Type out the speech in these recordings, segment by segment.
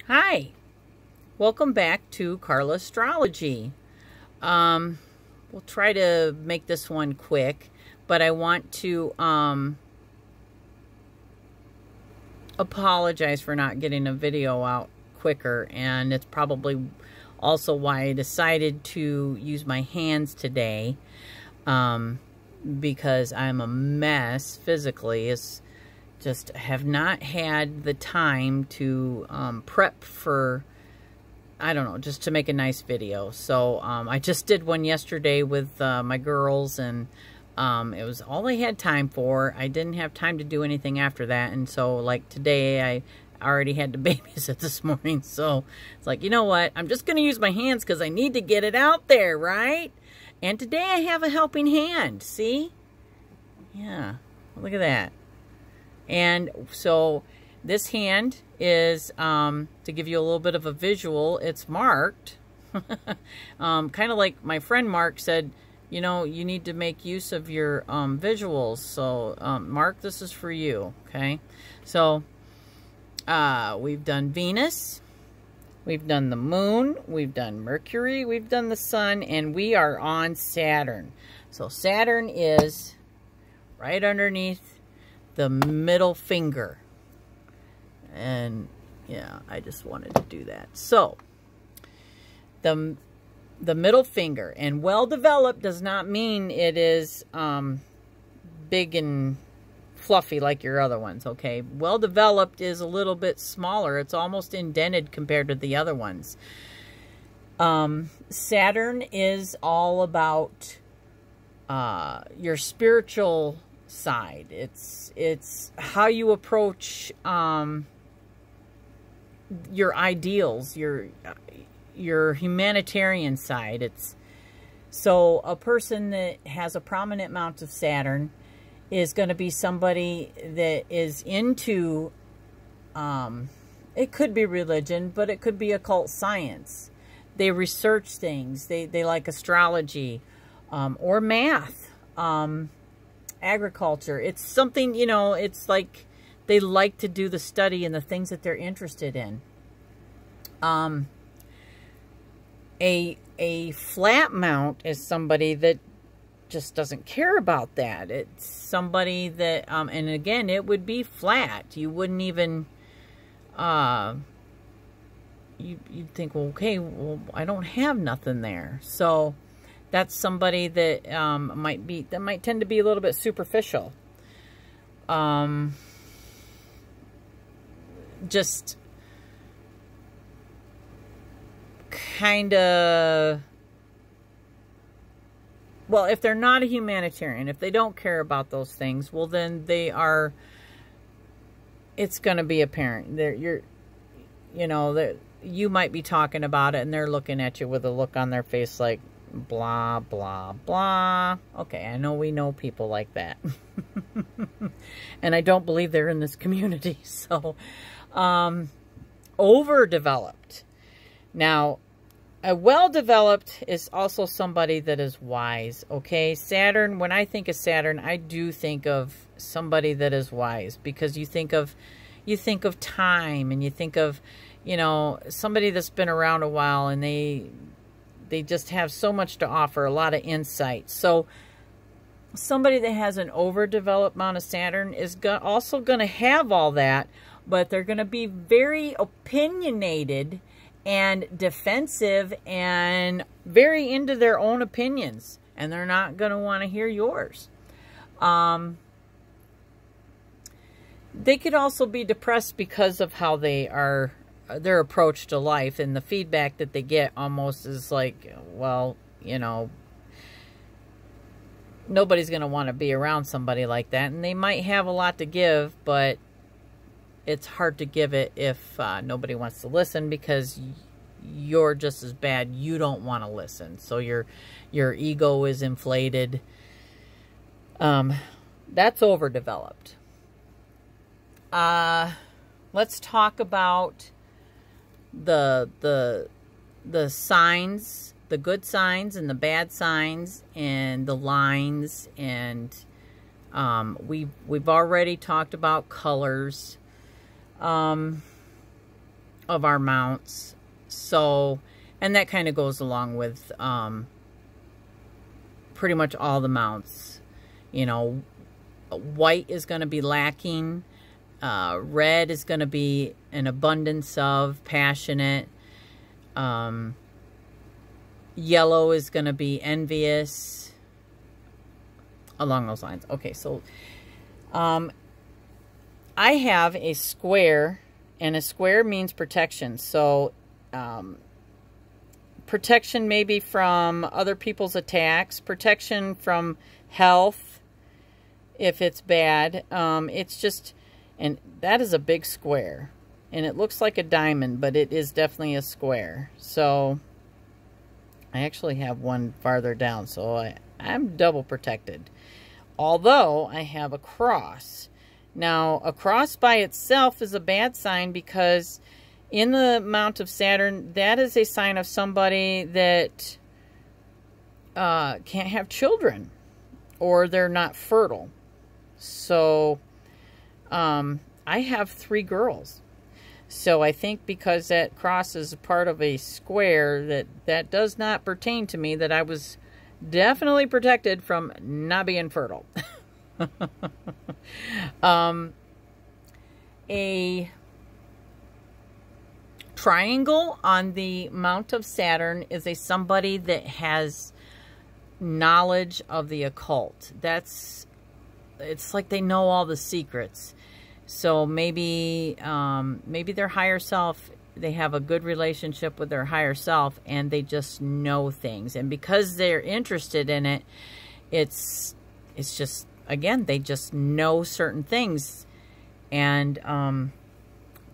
Hi, welcome back to Carla Astrology. We'll try to make this one quick, but I want to apologize for not getting a video out quicker, and it's probably also why I decided to use my hands today, because I'm a mess physically. It's just have not had the time to prep for, I don't know, just to make a nice video. So I just did one yesterday with my girls, and it was all I had time for. I didn't have time to do anything after that, and so like today I already had to babysit this morning. So it's like, you know what, I'm just going to use my hands because I need to get it out there, right? And today I have a helping hand. See? Yeah, look at that. And so this hand is, to give you a little bit of a visual, it's marked. Kind of like my friend Mark said, you know, you need to make use of your visuals. So, Mark, this is for you, okay? So, we've done Venus, we've done the moon, we've done Mercury, we've done the sun, and we are on Saturn. So, Saturn is right underneath the middle finger. And yeah, I just wanted to do that. So the middle finger, and well developed does not mean it is big and fluffy like your other ones, okay? Well developed is a little bit smaller. It's almost indented compared to the other ones. Saturn is all about your spiritual side. It's how you approach your ideals, your humanitarian side. It's so a person that has a prominent amount of Saturn is going to be somebody that is into it could be religion, but it could be occult science. They research things. They like astrology, or math, agriculture. It's something, you know, it's like they like to do the study and the things that they're interested in. A flat mount is somebody that just doesn't care about that. It's somebody that, and again, it would be flat. You wouldn't even, you'd think, well, okay, well, I don't have nothing there. So that's somebody that might tend to be a little bit superficial. Just kind of, well, if they're not a humanitarian, if they don't care about those things, well, then they are, it's going to be apparent. You might be talking about it and they're looking at you with a look on their face like, blah, blah, blah. Okay, I know we know people like that. And I don't believe they're in this community. So, overdeveloped. Now, a well-developed is also somebody that is wise, okay? Saturn, when I think of Saturn, I do think of somebody that is wise, because you think of time, and you think of, you know, somebody that's been around a while, and they just have so much to offer, a lot of insight. So somebody that has an overdeveloped amount of Saturn is also going to have all that, but they're going to be very opinionated and defensive and very into their own opinions, and they're not going to want to hear yours. They could also be depressed because of how their approach to life, and the feedback that they get almost is like, well, you know, nobody's going to want to be around somebody like that. And they might have a lot to give, but it's hard to give it if nobody wants to listen, because you're just as bad. You don't want to listen. So your ego is inflated. That's overdeveloped. Let's talk about the signs, the good signs and the bad signs, and the lines, and we've already talked about colors. of our mounts. So, and that kind of goes along with pretty much all the mounts. You know, white is going to be lacking. Red is going to be an abundance of, passionate. Yellow is going to be envious. Along those lines. Okay, so I have a square, and a square means protection. So protection maybe from other people's attacks, protection from health if it's bad. It's just, and that is a big square, and it looks like a diamond, but it is definitely a square. So I actually have one farther down, so I'm double protected. Although I have a cross. Now, a cross by itself is a bad sign, because in the Mount of Saturn, that is a sign of somebody that can't have children, or they're not fertile. So I have 3 girls. So I think because that cross is a part of a square, that does not pertain to me, that I was definitely protected from not being fertile. A triangle on the Mount of Saturn is somebody that has knowledge of the occult. It's like they know all the secrets. So maybe their higher self, they have a good relationship with their higher self, and they just know things. And because they're interested in it, it's just, again, they just know certain things. And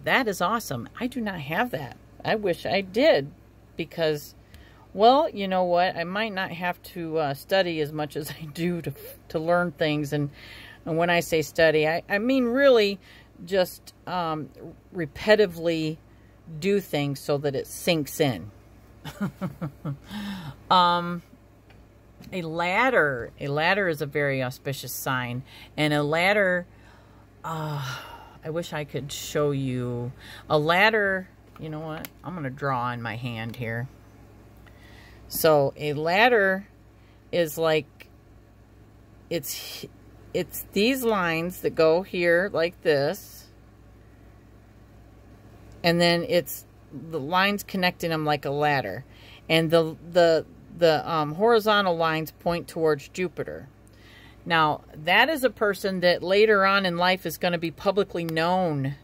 that is awesome. I do not have that. I wish I did, because, well, you know what? I might not have to study as much as I do to learn things. And when I say study, I mean really just repetitively do things so that it sinks in. A ladder is a very auspicious sign. And a ladder, I wish I could show you. A ladder, you know what? I'm going to draw in my hand here. So a ladder is like, it's these lines that go here like this, and then it's the lines connecting them like a ladder, and the horizontal lines point towards Jupiter. Now, that is a person that later on in life is going to be publicly known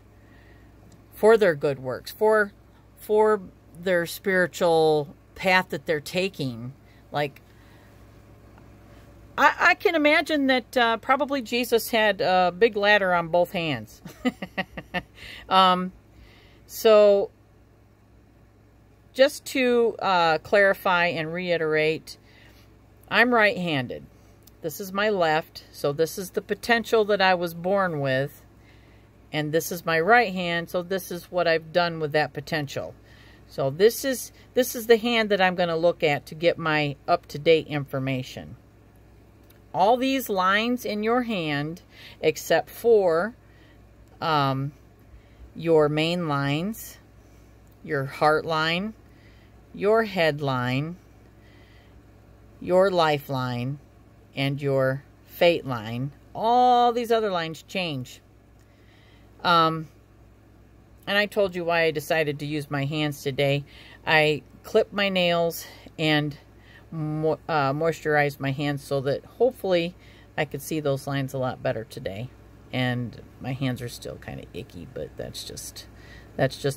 for their good works, for their spiritual path that they're taking. Like, I can imagine that probably Jesus had a big ladder on both hands. So, just to clarify and reiterate, I'm right-handed. This is my left, so this is the potential that I was born with. And this is my right hand, so this is what I've done with that potential. So this is the hand that I'm going to look at to get my up-to-date information. All these lines in your hand, except for your main lines, your heart line, your head line, your lifeline, and your fate line. All these other lines change. And I told you why I decided to use my hands today. I clipped my nails and moisturized my hands so that hopefully I could see those lines a lot better today. And my hands are still kind of icky, but that's just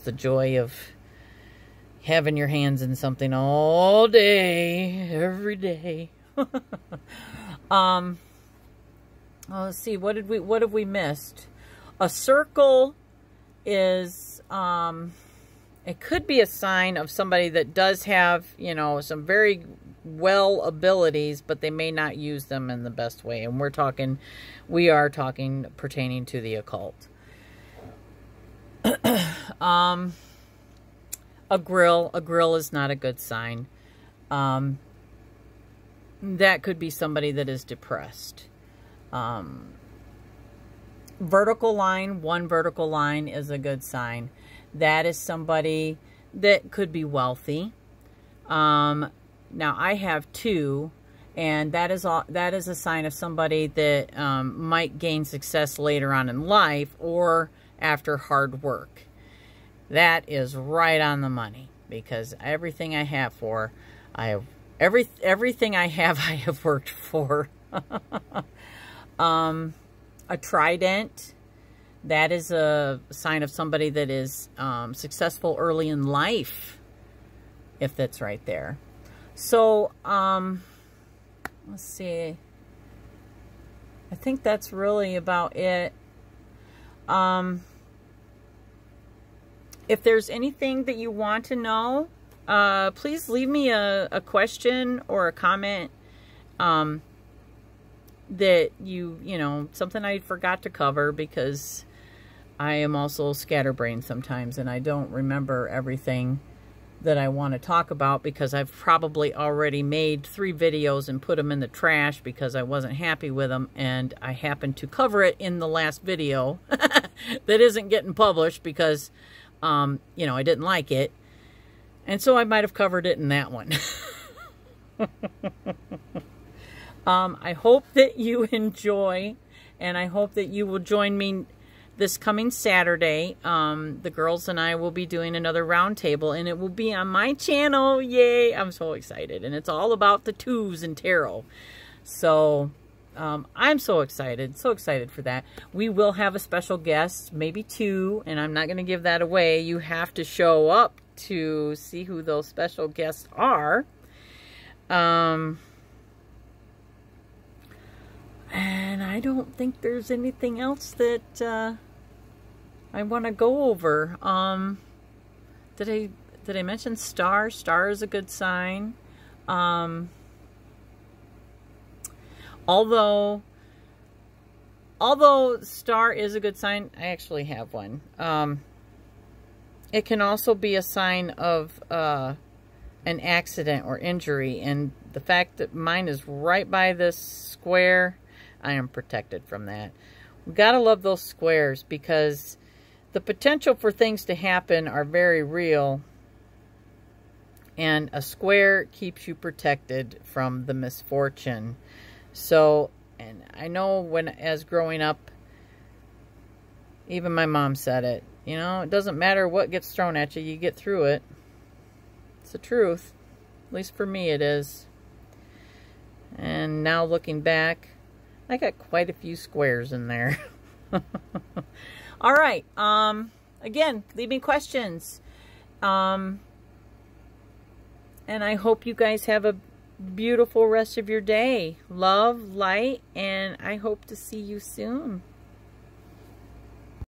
the joy of having your hands in something all day, every day. Well, let's see, what have we missed? A circle is it could be a sign of somebody that does have, you know, some very well abilities, but they may not use them in the best way. And we are talking pertaining to the occult. A grill is not a good sign. That could be somebody that is depressed. vertical line, one vertical line is a good sign. That is somebody that could be wealthy. Now I have 2, and that is a sign of somebody that might gain success later on in life or after hard work. That is right on the money, because everything I have everything I have worked for. A trident, that is a sign of somebody that is successful early in life, if that's right there. So, let's see. I think that's really about it. If there's anything that you want to know, please leave me a question or a comment that you know, something I forgot to cover, because I am also scatterbrained sometimes and I don't remember everything that I want to talk about, because I've probably already made 3 videos and put them in the trash because I wasn't happy with them, and I happened to cover it in the last video that isn't getting published because, you know, I didn't like it. And so I might have covered it in that one. I hope that you enjoy, and I hope that you will join me this coming Saturday. The girls and I will be doing another roundtable, and it will be on my channel. Yay! I'm so excited. And it's all about the 2s and tarot. So, I'm so excited for that. We will have a special guest, maybe 2, and I'm not going to give that away. You have to show up to see who those special guests are. And I don't think there's anything else that I want to go over. Did I mention star? Star is a good sign. Although star is a good sign, I actually have one. It can also be a sign of an accident or injury, and the fact that mine is right by this square, I am protected from that. We gotta love those squares, because the potential for things to happen are very real, and a square keeps you protected from the misfortune. So, and I know as growing up, even my mom said it, you know, it doesn't matter what gets thrown at you, you get through it. It's the truth. At least for me it is. And now looking back, I got quite a few squares in there. All right. Again, leave me questions. And I hope you guys have a beautiful rest of your day. Love, light, and I hope to see you soon.